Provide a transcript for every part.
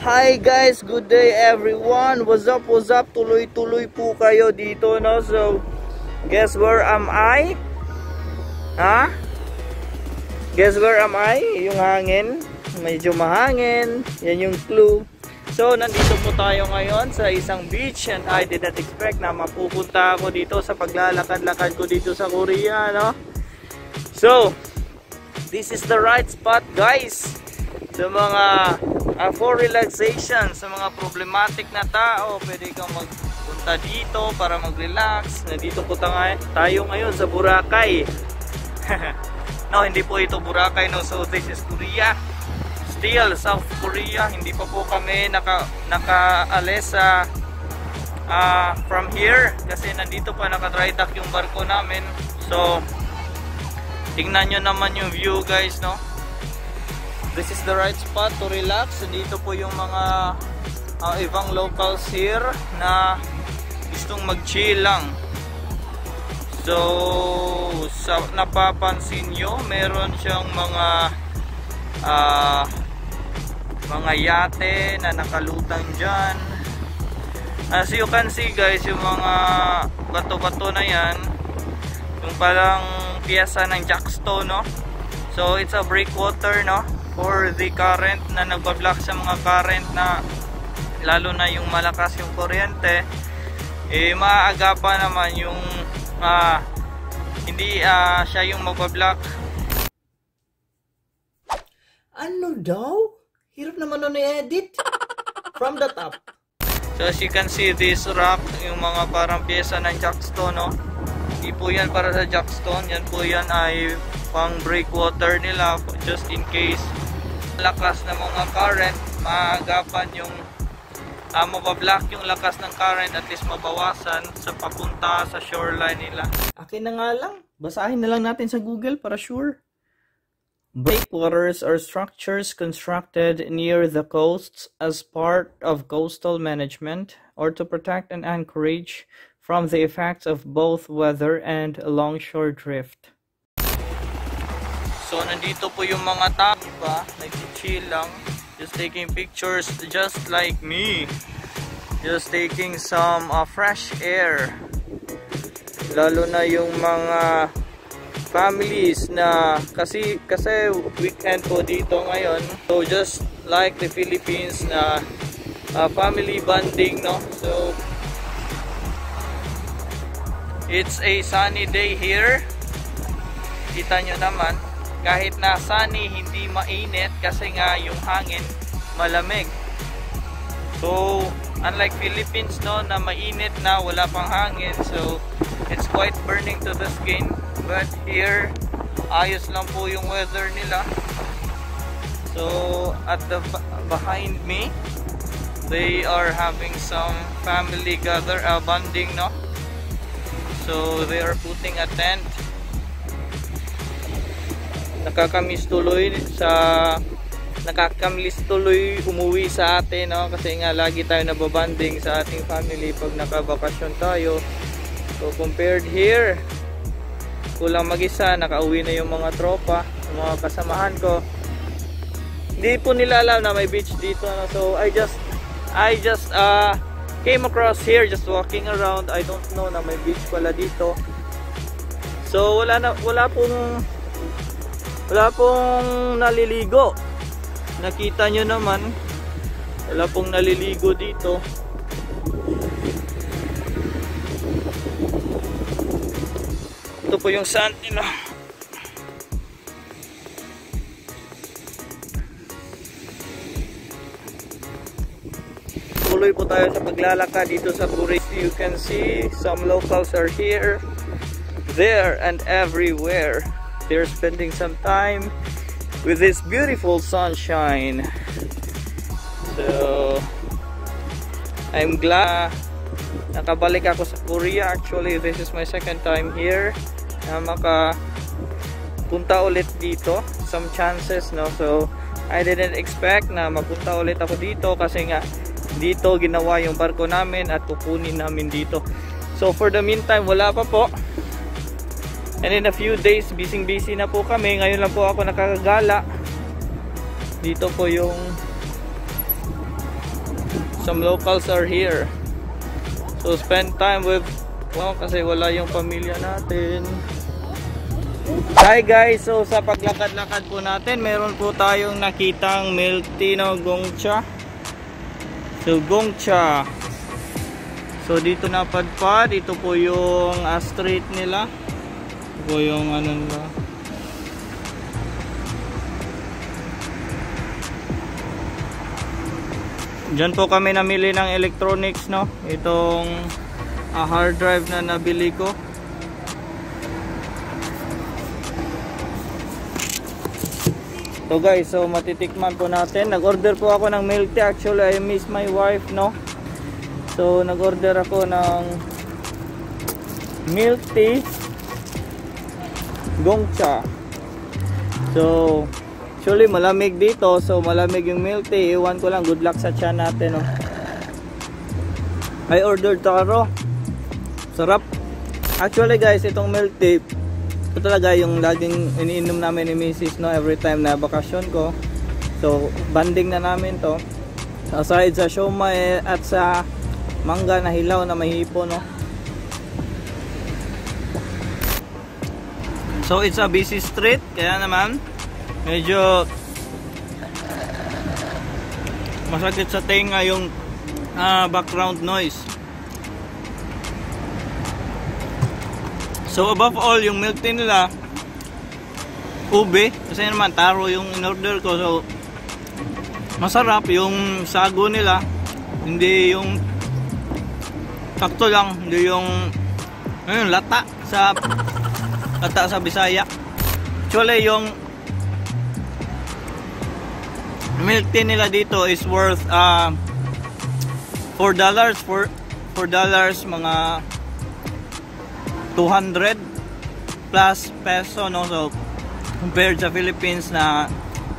Hi guys, good day everyone. What's up, what's up? Tuloy-tuloy po kayo dito, no? So, guess where am I? Ha? Guess where am I? Yung hangin. Medyo mahangin. Yan yung clue. So, nandito po tayo ngayon sa isang beach and I did not expect na mapupunta ako dito sa paglalakad-lakad ko dito sa Korea, no? So, this is the right spot, guys. Sa mga for relaxation, sa mga problematic na tao, pwede kang magpunta dito para mag-relax. Nandito po tayo ngayon sa Boracay. No, hindi po ito Boracay, no. So this is Korea. Still South Korea. Hindi pa po kami nakaalis from here kasi nandito pa naka-dry dock yung barko namin. So tingnan nyo naman yung view, guys, no. This is the right spot to relax. Dito po yung mga ibang locals here na gustong mag-chill lang. So, napapansin nyo, meron siyang mga yate na nakalutang dyan. As you can see, guys, yung mga bato-bato na yan, yung parang piyesa ng jackstone, no? So, it's a breakwater, no? For the current na nagbablock sa mga current na lalo na yung malakas yung kuryente, maaagapan naman yung hindi siya yung magbablock. Ano daw? Hirap naman nun i-edit from the top. So as you can see, this rock, yung mga parang pyesa ng jackstone, no? Hindi po yan para sa jackstone, yan po yan ay pang breakwater nila, just in case lakas ng mga current, maagapan yung mabablock yung lakas ng current, at least mabawasan sa papunta sa shoreline nila. Akin na nga lang, basahin na lang natin sa Google para sure. Breakwaters are structures constructed near the coasts as part of coastal management or to protect an anchorage from the effects of both weather and longshore drift. So, nandito po yung mga tao, diba? Nag-chill lang. Just taking pictures just like me. Just taking some fresh air. Lalo na yung mga families na kasi weekend po dito ngayon. So, just like the Philippines na family bonding, no? So, it's a sunny day here. Kita nyo naman. Kahit na sunny, hindi mainit kasi nga yung hangin malamig. So, unlike Philippines, no, na mainit na wala pang hangin. So, it's quite burning to the skin. But here, ayos lang po yung weather nila. So, at the behind me, they are having some family bonding, no? So, they are putting a tent. Nakakamiss tuloy umuwi sa atin, no? Kasi nga lagi tayo nababanding sa ating family pag nakabakasyon tayo. So compared here, kulang mag-isa, nakauwi na yung mga tropa, yung mga kasamahan ko. Hindi po nila alam na may beach dito, no? So I just came across here just walking around. I don't know na may beach pala dito. So wala pong naliligo. Nakita nyo naman, wala pong naliligo dito. Ito po yung sand nila. Tuloy po tayo sa paglalakad dito sa Korea. You can see some locals are here, there, and everywhere. They're spending some time with this beautiful sunshine. So, I'm glad nakabalik ako sa Korea. Actually, this is my second time here na makapunta ulit dito. Some chances, no? So, I didn't expect na mapunta ulit ako dito kasi nga dito ginawa yung barko namin at kukunin namin dito. So, for the meantime, wala pa po. And in a few days, busy na po kami. Ngayon lang po ako nakakagala. Dito po yung some locals are here. So spend time with, well, kasi wala yung pamilya natin. Hi guys, so sa paglakad-lakad po natin, meron po tayong nakitang milk tea, no, Gongcha. So Gongcha. So dito napadpad, ito po yung street nila. Ito po yung ano nila. Diyan po kami namili ng electronics, no. Itong hard drive na nabili ko. So guys, so matitikman po natin. Nag-order po ako ng milk tea. Actually, I miss my wife, no. So nag-order ako ng milk tea Gongcha. So actually malamig dito, so malamig yung milk tea. Iwan ko lang, good luck sa tiyan natin, no? I ordered taro. Sarap. Actually guys, itong milk tea, ito talaga yung laging iniinom namin ni Mrs., no, every time na bakasyon ko. So banding na namin to. Aside sa siomai at sa mangga na hilaw na may hipo, no. So it's a busy street, kaya naman medyo masakit sa tenga yung background noise. So above all, yung milk tea nila ube, kasi naman taro yung in-order ko. So masarap yung sago nila, hindi yung sakto lang, hindi yung lata sa Bisaya. Actually yung milk tea nila dito is worth $4 mga 200 plus peso, no. So compared sa Philippines na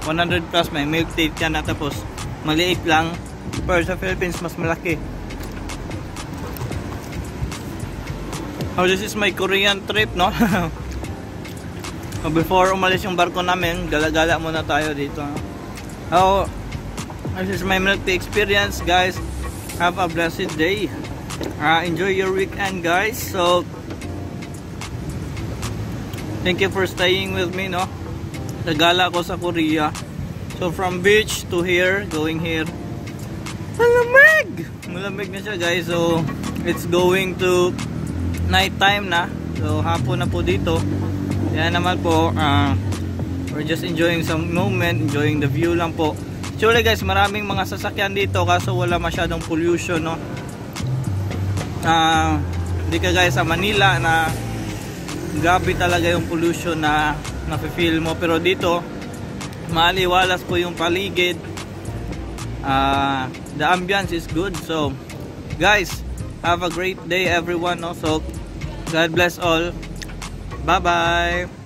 100 plus may milk tea ka na, tapos maliit lang. Pero sa Philippines mas malaki. Oh, this is my Korean trip, no. Before umalis yung barko namin, gala-gala muna tayo dito. Oh, this is my milk tea experience, guys. Have a blessed day. Enjoy your weekend, guys. So thank you for staying with me, no. Nagala ko sa Korea. So from beach to here, going here. Malamig! Malamig na siya, guys. So it's going to night time na. So hapon na po dito. Kaya naman po we're just enjoying some moment, enjoying the view lang po. Actually guys, maraming mga sasakyan dito kaso wala masyadong pollution, no. Hindi ka guys sa Manila na gabi talaga yung pollution na nafe-feel mo, pero dito maliwalas po yung paligid. The ambience is good. So guys, have a great day everyone, no? So God bless all. Bye bye.